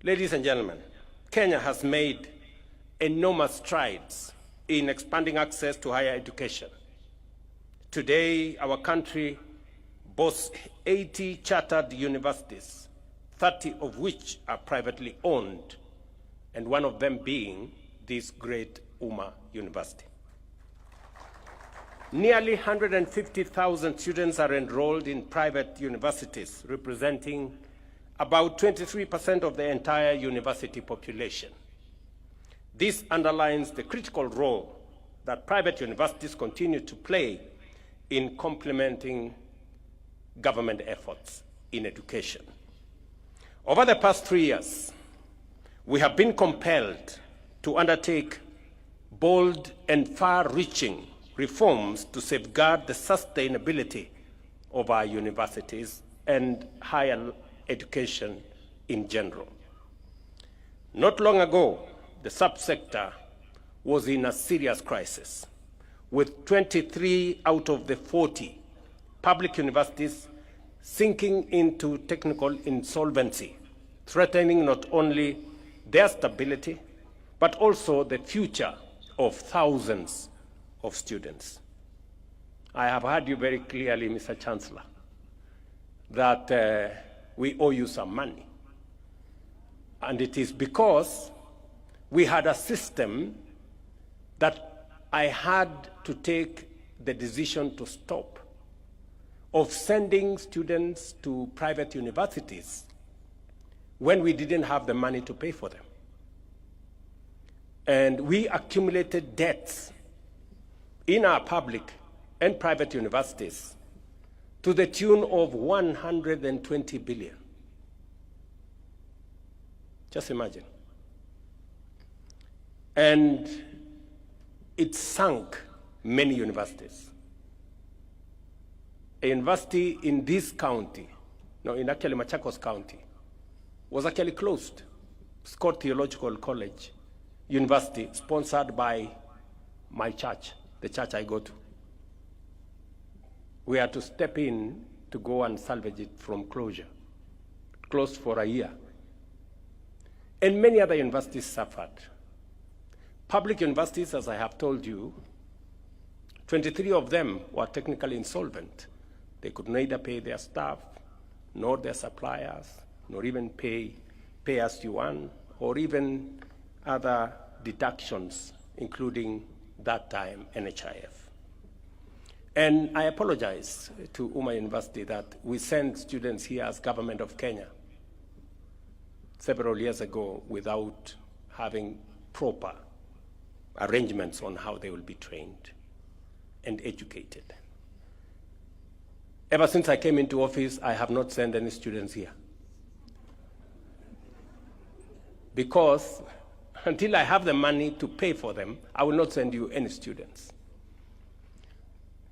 Ladies and gentlemen, Kenya has made enormous strides in expanding access to higher education. Today, our country boasts 80 chartered universities, 30 of which are privately owned, and one of them being this great Umma University. Nearly 150,000 students are enrolled in private universities, representing about 23% of the entire university population. This underlines the critical role that private universities continue to play in complementing government efforts in education. Over the past 3 years, we have been compelled to undertake bold and far-reaching reforms to safeguard the sustainability of our universities and higher education in general. Not long ago, the subsector was in a serious crisis, with 23 out of the 40 public universities sinking into technical insolvency, threatening not only their stability, but also the future of thousands of students. I have heard you very clearly, Mr. Chancellor, that we owe you some money. And it is because we had a system that I had to take the decision to stop of sending students to private universities when we didn't have the money to pay for them. And we accumulated debts in our public and private universities to the tune of 120 billion. Just imagine. And it sank many universities. A university in this county, no, in actually Machakos County, was actually closed. Scott Theological College University, sponsored by my church, the church I go to. We had to step in to go and salvage it from closure. Closed for a year. And many other universities suffered. Public universities, as I have told you, 23 of them were technically insolvent. They could neither pay their staff, nor their suppliers, nor even pay as you earn, or even other deductions, including that time NHIF. And I apologize to Umma University that we sent students here as government of Kenya several years ago without having proper arrangements on how they will be trained and educated. Ever since I came into office, I have not sent any students here. Because until I have the money to pay for them, I will not send you any students.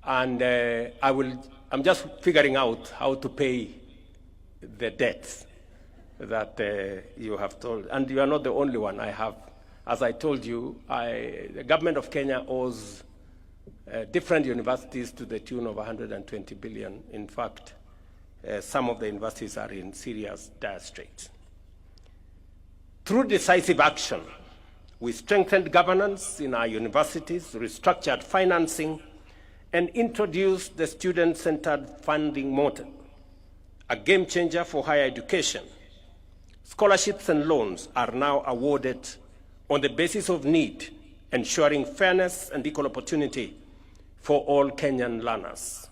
And I'm just figuring out how to pay the debts that you have told. And you are not the only one. I have, as I told you, the government of Kenya owes different universities to the tune of 120 billion. In fact, some of the universities are in serious dire straits. Through decisive action, we strengthened governance in our universities, restructured financing, and introduced the student-centered funding model, a game changer for higher education. Scholarships and loans are now awarded on the basis of need, ensuring fairness and equal opportunity for all Kenyan learners.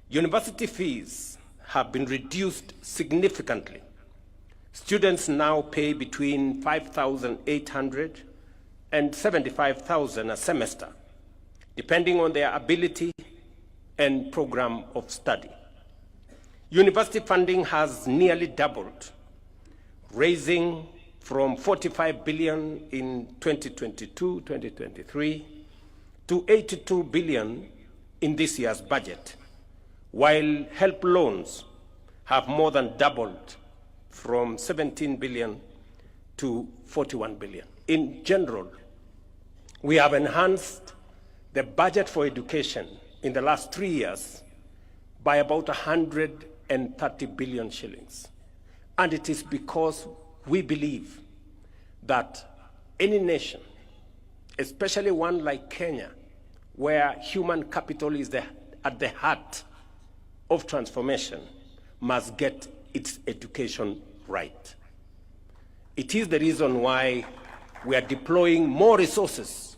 University fees have been reduced significantly. Students now pay between 5,800 and 75,000 a semester, depending on their ability and program of study. University funding has nearly doubled, raising from 45 billion in 2022-2023 to 82 billion in this year's budget, while help loans have more than doubled from 17 billion to 41 billion. In general, we have enhanced the budget for education in the last 3 years by about 130 billion shillings. And it is because we believe that any nation, especially one like Kenya, where human capital is at the heart of transformation, must get its education right. It is the reason why we are deploying more resources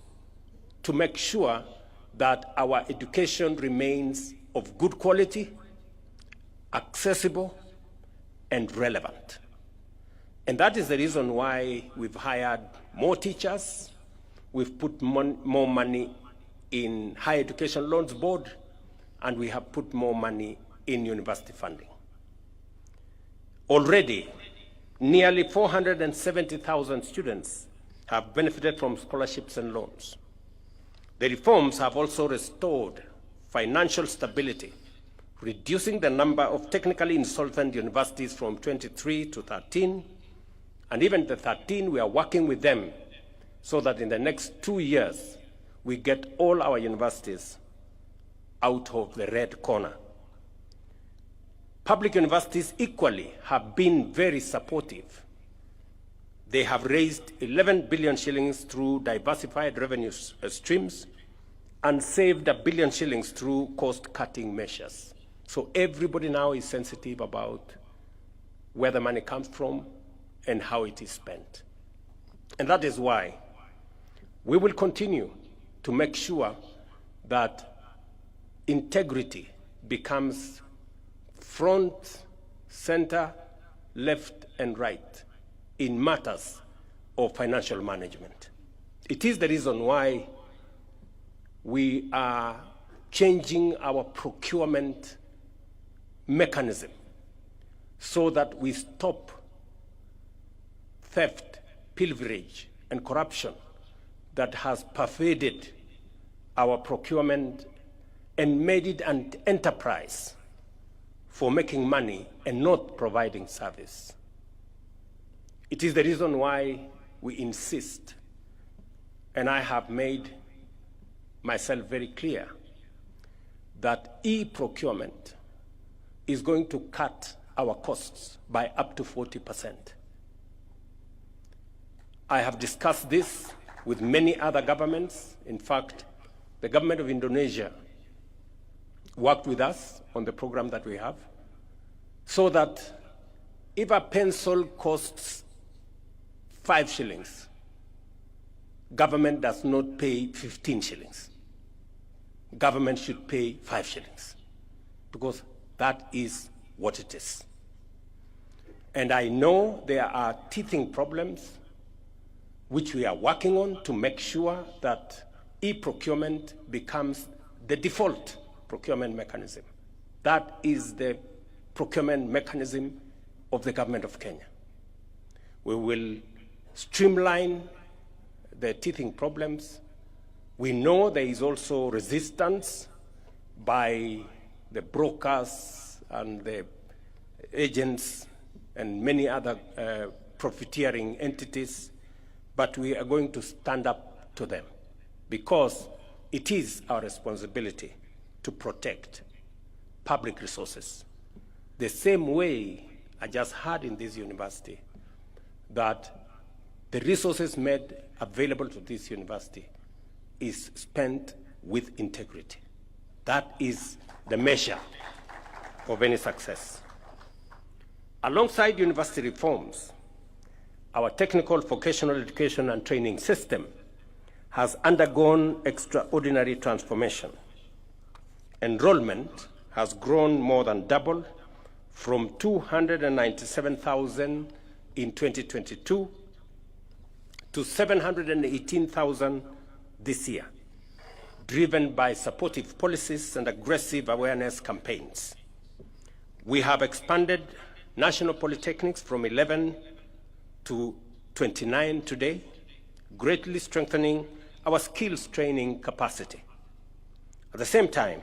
to make sure that our education remains of good quality, accessible, and relevant. And that is the reason why we've hired more teachers, we've put more money in Higher Education Loans Board, and we have put more money in university funding. Already, nearly 470,000 students have benefited from scholarships and loans. The reforms have also restored financial stability, reducing the number of technically insolvent universities from 23 to 13, and even the 13, we are working with them so that in the next 2 years, we get all our universities out of the red corner. Public universities equally have been very supportive. They have raised 11 billion shillings through diversified revenue streams and saved 1 billion shillings through cost-cutting measures. So everybody now is sensitive about where the money comes from and how it is spent. And that is why we will continue to make sure that integrity becomes front, center, left, and right in matters of financial management. It is the reason why we are changing our procurement mechanism so that we stop theft, pilferage, and corruption that has pervaded our procurement and made it an enterprise for making money and not providing service. It is the reason why we insist, and I have made myself very clear, that e-procurement is going to cut our costs by up to 40%. I have discussed this with many other governments. In fact, the government of Indonesia worked with us on the program that we have, so that if a pencil costs 5 shillings, government does not pay 15 shillings. Government should pay 5 shillings, because that is what it is. And I know there are teething problems which we are working on to make sure that e-procurement becomes the default procurement mechanism. That is the procurement mechanism of the government of Kenya. We will streamline the teething problems. We know there is also resistance by the brokers and the agents and many other profiteering entities, but we are going to stand up to them because it is our responsibility to protect public resources. The same way I just heard in this university that the resources made available to this university is spent with integrity. That is the measure of any success. Alongside university reforms, our technical vocational education and training system has undergone extraordinary transformation. Enrollment has grown more than double, from 297,000 in 2022 to 718,000 this year, driven by supportive policies and aggressive awareness campaigns. We have expanded national polytechnics from 11 to 29 today, greatly strengthening our skills training capacity. At the same time,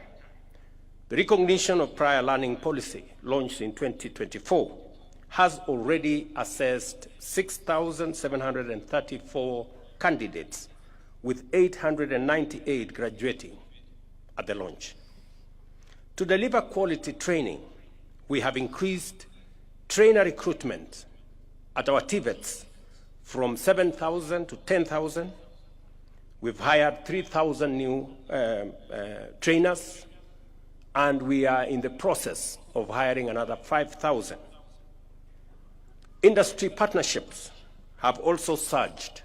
the recognition of prior learning policy, launched in 2024, has already assessed 6,734 candidates, with 898 graduating at the launch. To deliver quality training, we have increased trainer recruitment at our TVETs from 7,000 to 10,000. We've hired 3,000 new trainers, and we are in the process of hiring another 5,000. Industry partnerships have also surged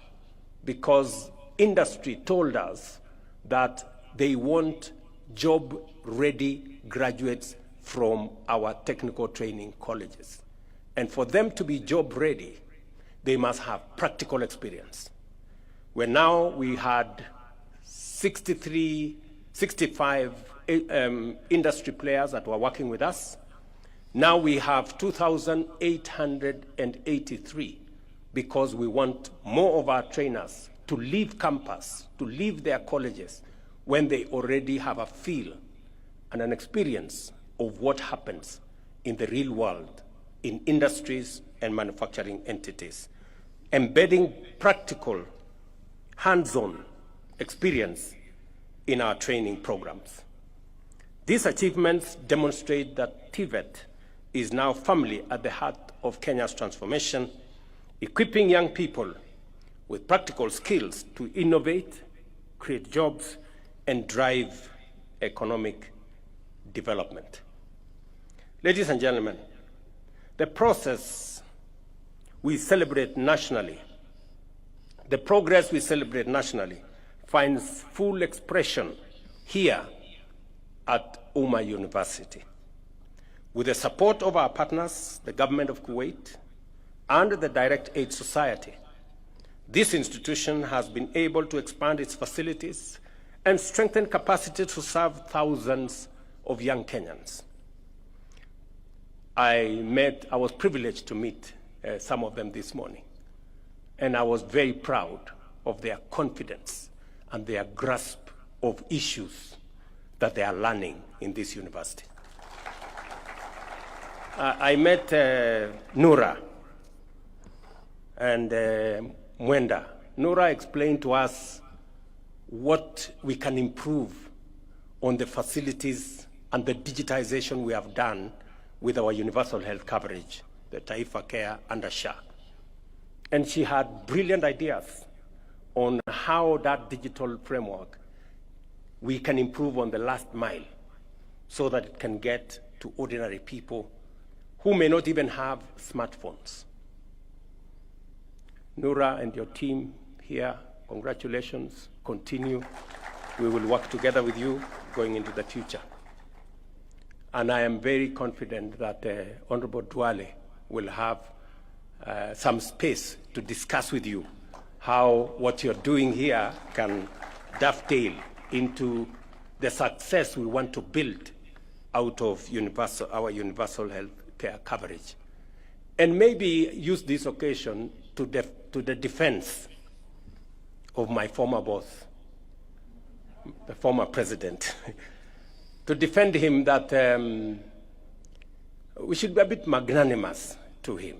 because industry told us that they want job-ready graduates from our technical training colleges. And for them to be job-ready, they must have practical experience. Where now we had 65 industry players that were working with us. Now we have 2,883 because we want more of our trainers to leave campus, to leave their colleges when they already have a feel and an experience of what happens in the real world, in industries and manufacturing entities, embedding practical, hands-on experience in our training programs. These achievements demonstrate that TVET is now firmly at the heart of Kenya's transformation, equipping young people with practical skills to innovate, create jobs, and drive economic development. Ladies and gentlemen, the process we celebrate nationally, the progress we celebrate nationally finds full expression here at Umma University. With the support of our partners, the government of Kuwait, and the Direct Aid Society, this institution has been able to expand its facilities and strengthen capacity to serve thousands of young Kenyans. I was privileged to meet some of them this morning, and I was very proud of their confidence and their grasp of issues that they are learning in this university. I met Nura and Mwenda. Nura explained to us what we can improve on the facilities and the digitization we have done with our universal health coverage, the Taifa Care under SHA. And she had brilliant ideas on how that digital framework we can improve on the last mile so that it can get to ordinary people who may not even have smartphones. Nura and your team here, congratulations, continue. We will work together with you going into the future. And I am very confident that Honorable Duale will have some space to discuss with you how what you're doing here can dovetail into the success we want to build out of our universal health care coverage. And maybe use this occasion to the defense of my former boss, the former president, to defend him that we should be a bit magnanimous to him.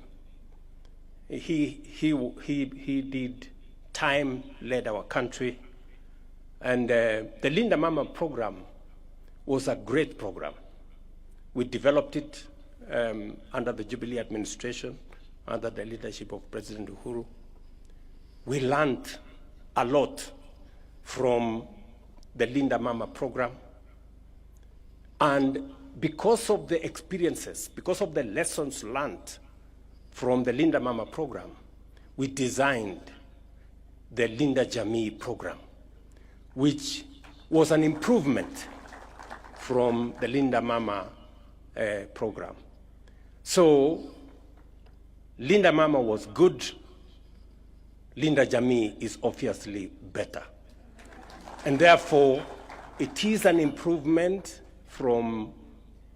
He did time, led our country, and the Linda Mama program was a great program. We developed it under the Jubilee administration, under the leadership of President Uhuru. We learned a lot from the Linda Mama program. And because of the experiences, because of the lessons learned from the Linda Mama program, we designed the Linda Jamii program, which was an improvement from the Linda Mama program. So Linda Mama was good. Linda Jamii is obviously better. And therefore, it is an improvement from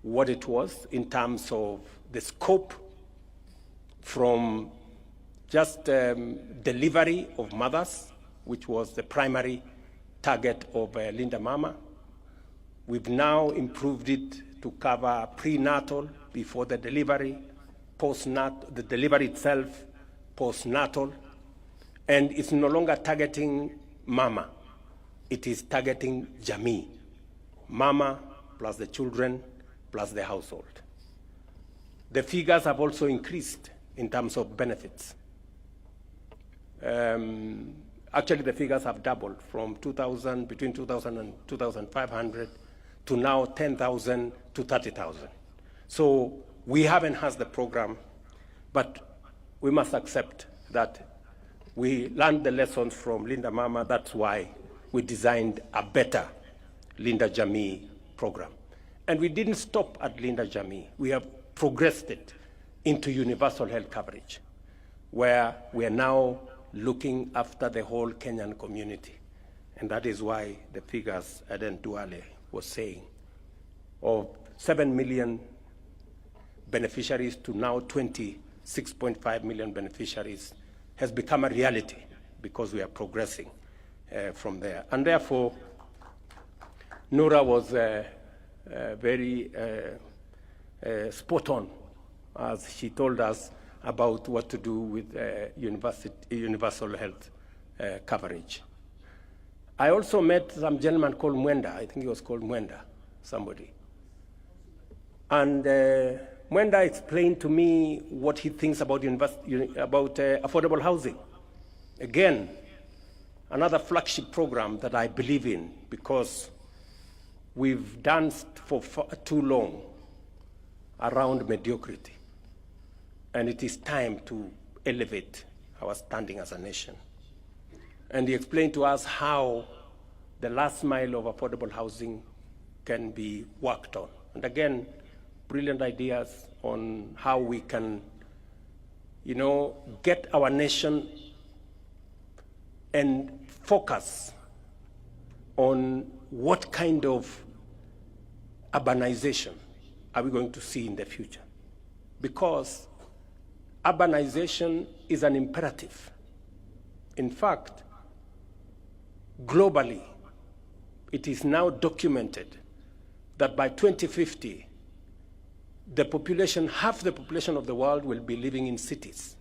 what it was in terms of the scope, from just delivery of mothers, which was the primary target of Linda Mama. We've now improved it to cover prenatal, before the delivery, postnatal, the delivery itself, postnatal, and it's no longer targeting Mama. It is targeting Jamii, Mama plus the children plus the household. The figures have also increased in terms of benefits. Actually, the figures have doubled from 2,000, between 2,000 and 2,500 to now 10,000 to 30,000. So we have enhanced the program, but we must accept that we learned the lessons from Linda Mama. That's why we designed a better Linda Jamii program. And we didn't stop at Linda Jamii. We have progressed it into universal health coverage, where we are now looking after the whole Kenyan community. And that is why the figures Aden Duale was saying, of 7 million beneficiaries to now 26.5 million beneficiaries, has become a reality because we are progressing from there. And therefore, Nora was very spot on as she told us about what to do with universal health coverage. I also met some gentleman called Mwenda. I think he was called Mwenda, somebody. And Mwenda explained to me what he thinks about affordable housing. Again, another flagship program that I believe in, because we've danced for too long around mediocrity. And it is time to elevate our standing as a nation. And he explained to us how the last mile of affordable housing can be worked on. And again, brilliant ideas on how we can, get our nation and focus on what kind of urbanization are we going to see in the future. Because urbanization is an imperative. In fact, globally, it is now documented that by 2050, the population, half the population of the world will be living in cities.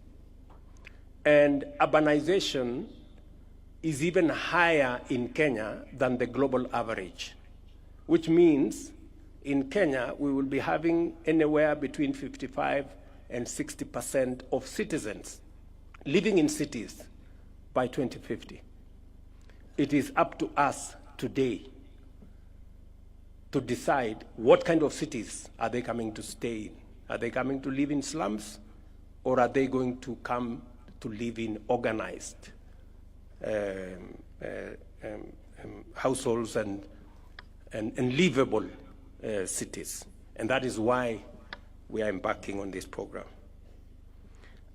And urbanization is even higher in Kenya than the global average, which means in Kenya, we will be having anywhere between 55 and 60% of citizens living in cities by 2050. It is up to us today to decide what kind of cities are they coming to stay in. Are they coming to live in slums, or are they going to come to live in organized households and livable cities? And that is why we are embarking on this program.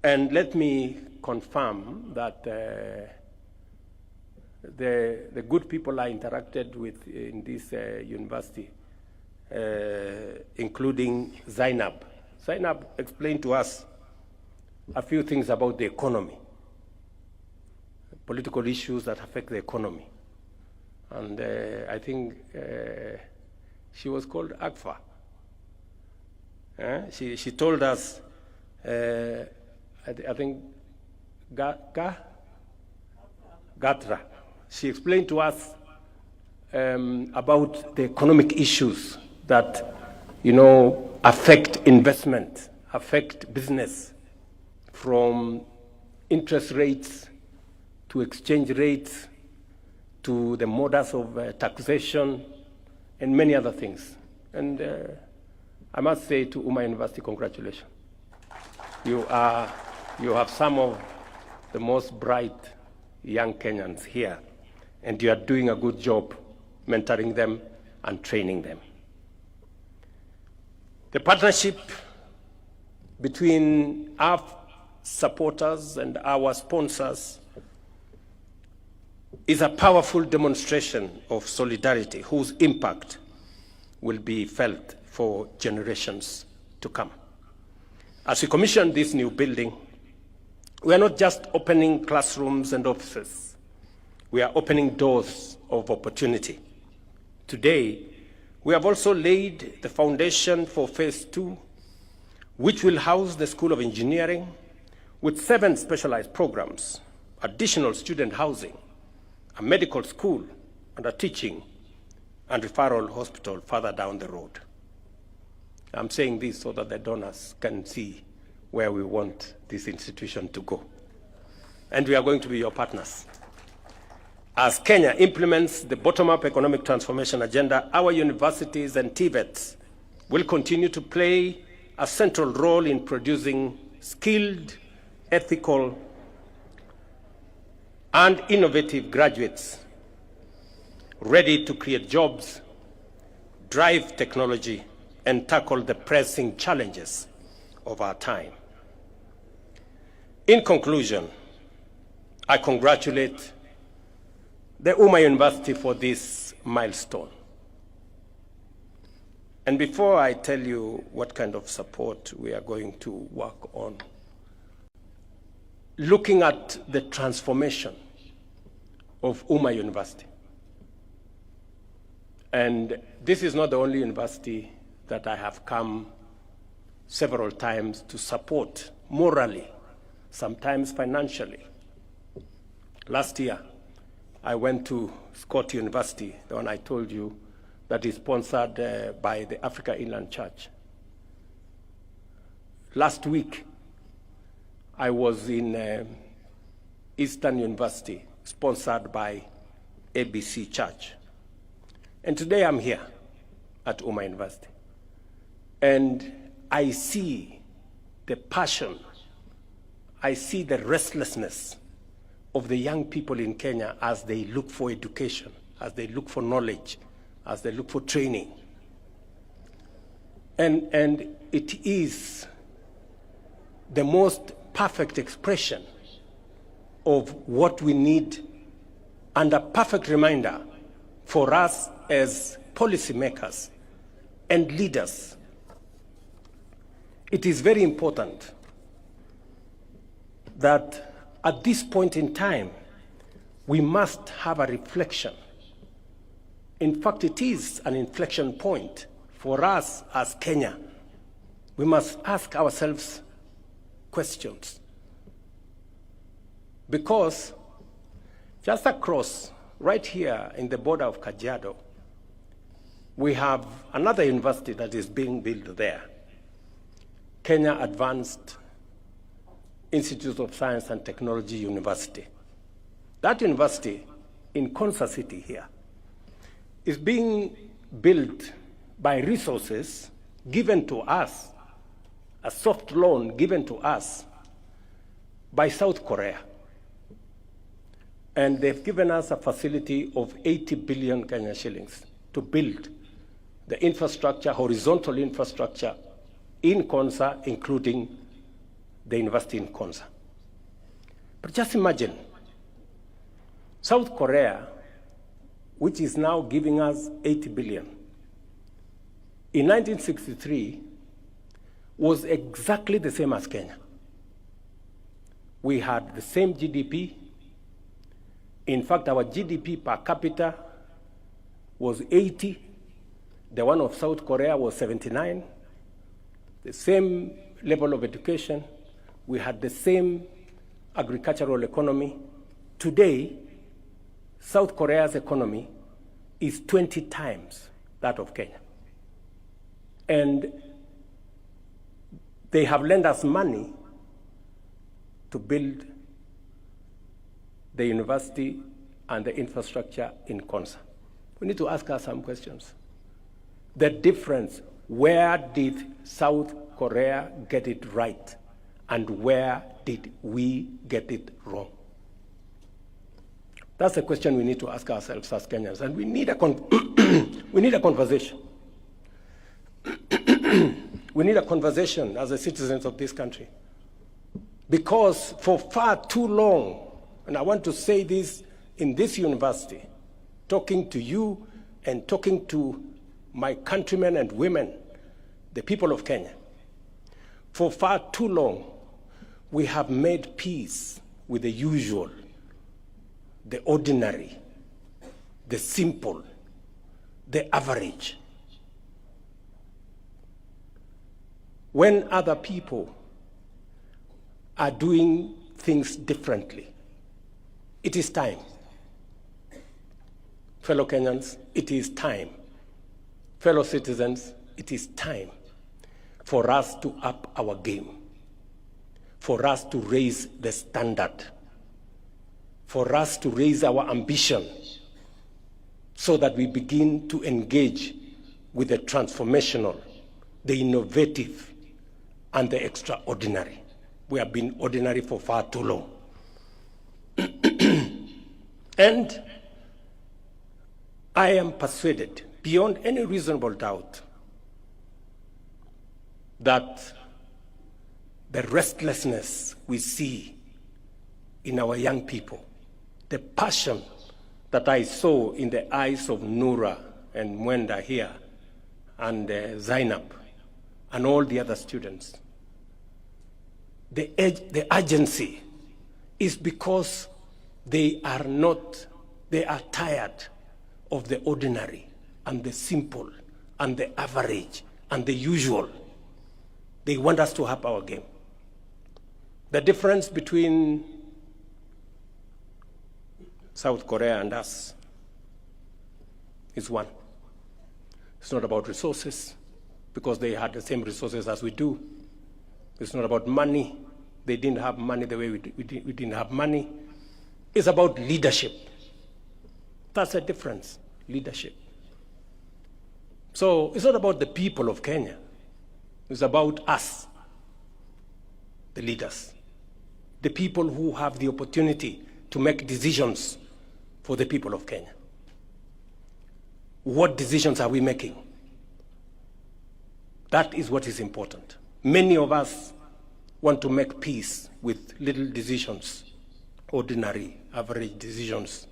And let me confirm that the good people I interacted with in this university, including Zainab. Zainab explained to us a few things about the economy, political issues that affect the economy. And I think she was called Agfa. She told us, I think, Gatra. She explained to us about the economic issues that, affect investment, affect business, from interest rates to exchange rates to the modus of taxation and many other things. And I must say to Uma University, congratulations. You have some of the most bright young Kenyans here, and you are doing a good job mentoring them and training them. The partnership between our supporters and our sponsors is a powerful demonstration of solidarity whose impact will be felt for generations to come. As we commission this new building, we are not just opening classrooms and offices. We are opening doors of opportunity. Today, we have also laid the foundation for phase 2, which will house the School of Engineering with 7 specialized programs, additional student housing, a medical school, and a teaching and referral hospital further down the road. I'm saying this so that the donors can see where we want this institution to go. And we are going to be your partners. As Kenya implements the bottom-up economic transformation agenda, our universities and TVETs will continue to play a central role in producing skilled, ethical, and innovative graduates ready to create jobs, drive technology, and tackle the pressing challenges of our time. In conclusion, I congratulate the Uma University for this milestone. And before I tell you what kind of support we are going to work on, looking at the transformation of Uma University. And this is not the only university that I have come several times to support morally, sometimes financially. Last year, I went to Scott University, the one I told you, that is sponsored by the Africa Inland Church. Last week, I was in Eastern University, sponsored by ABC Church. And today I'm here at Uma University. And I see the passion, I see the restlessness of the young people in Kenya as they look for education, as they look for knowledge, as they look for training. And it is the most perfect expression of what we need and a perfect reminder for us as policymakers and leaders. It is very important that at this point in time, we must have a reflection. In fact, it is an inflection point for us as Kenya. We must ask ourselves questions. Because just across, right here in the border of Kajiado, we have another university that is being built there, Kenya Advanced Institute of Science and Technology University. That university in Konza City here is being built by resources given to us, a soft loan given to us by South Korea. And they've given us a facility of 80 billion Kenya shillings to build the infrastructure, horizontal infrastructure in Konza, including the university in Konza. But just imagine, South Korea, which is now giving us 80 billion, in 1963 was exactly the same as Kenya. We had the same GDP. In fact, our GDP per capita was 80. The one of South Korea was 79. The same level of education. We had the same agricultural economy. Today, South Korea's economy is 20 times that of Kenya. And they have lent us money to build the university and the infrastructure in Konza. We need to ask us some questions. The difference, where did South Korea get it right? And where did we get it wrong? That's the question we need to ask ourselves as Kenyans, and we need a we need a conversation. We need a conversation as the citizens of this country. Because for far too long, and I want to say this in this university, talking to you and talking to my countrymen and women, the people of Kenya, for far too long, we have made peace with the usual, the ordinary, the simple, the average. When other people are doing things differently, it is time. Fellow Kenyans, it is time. Fellow citizens, it is time for us to up our game. for us to raise the standard, for us to raise our ambition, so that we begin to engage with the transformational, the innovative, and the extraordinary. We have been ordinary for far too long. And I am persuaded, beyond any reasonable doubt, that the restlessness we see in our young people, the passion that I saw in the eyes of Noura and Mwenda here, and Zainab, and all the other students, the urgency is because they are tired of the ordinary and the simple and the average and the usual. They want us to up our game. The difference between South Korea and us is one. It's not about resources, because they had the same resources as we do. It's not about money. They didn't have money the way we didn't have money. It's about leadership. That's the difference, leadership. So it's not about the people of Kenya. It's about us, the leaders, the people who have the opportunity to make decisions for the people of Kenya. What decisions are we making? That is what is important. Many of us want to make peace with little decisions, ordinary, average decisions,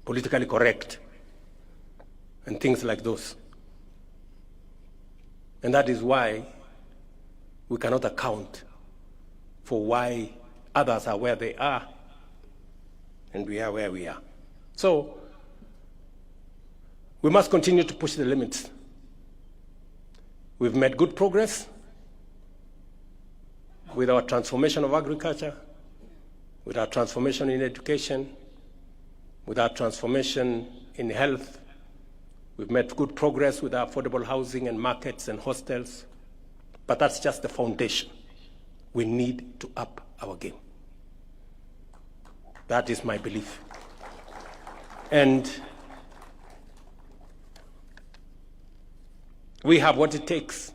politically correct, and things like those. And that is why we cannot account for why others are where they are and we are where we are. So we must continue to push the limits. We've made good progress with our transformation of agriculture, with our transformation in education, with our transformation in health. We've made good progress with our affordable housing and markets and hostels, but that's just the foundation. We need to up our game. That is my belief. And we have what it takes.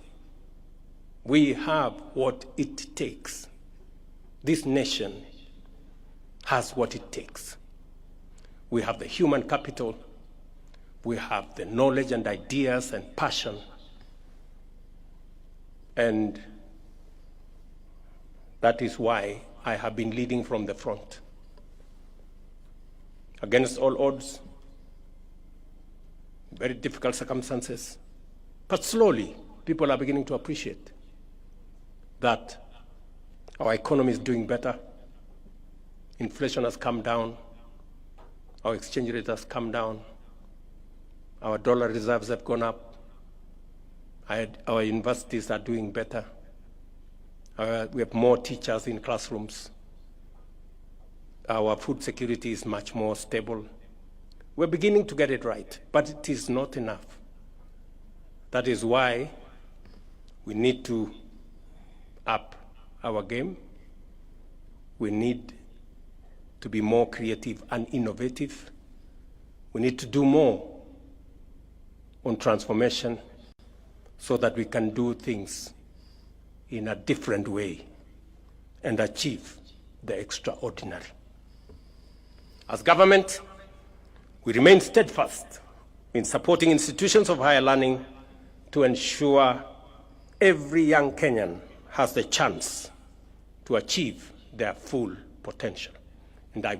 We have what it takes. This nation has what it takes. We have the human capital. We have the knowledge and ideas and passion. And that is why I have been leading from the front. Against all odds, very difficult circumstances, but slowly people are beginning to appreciate that our economy is doing better. Inflation has come down. Our exchange rate has come down. Our dollar reserves have gone up. Our universities are doing better. We have more teachers in classrooms. Our food security is much more stable. We're beginning to get it right, but it is not enough. That is why we need to up our game. We need to be more creative and innovative. We need to do more on transformation so that we can do things in a different way and achieve the extraordinary. As government, we remain steadfast in supporting institutions of higher learning to ensure every young Kenyan has the chance to achieve their full potential. And I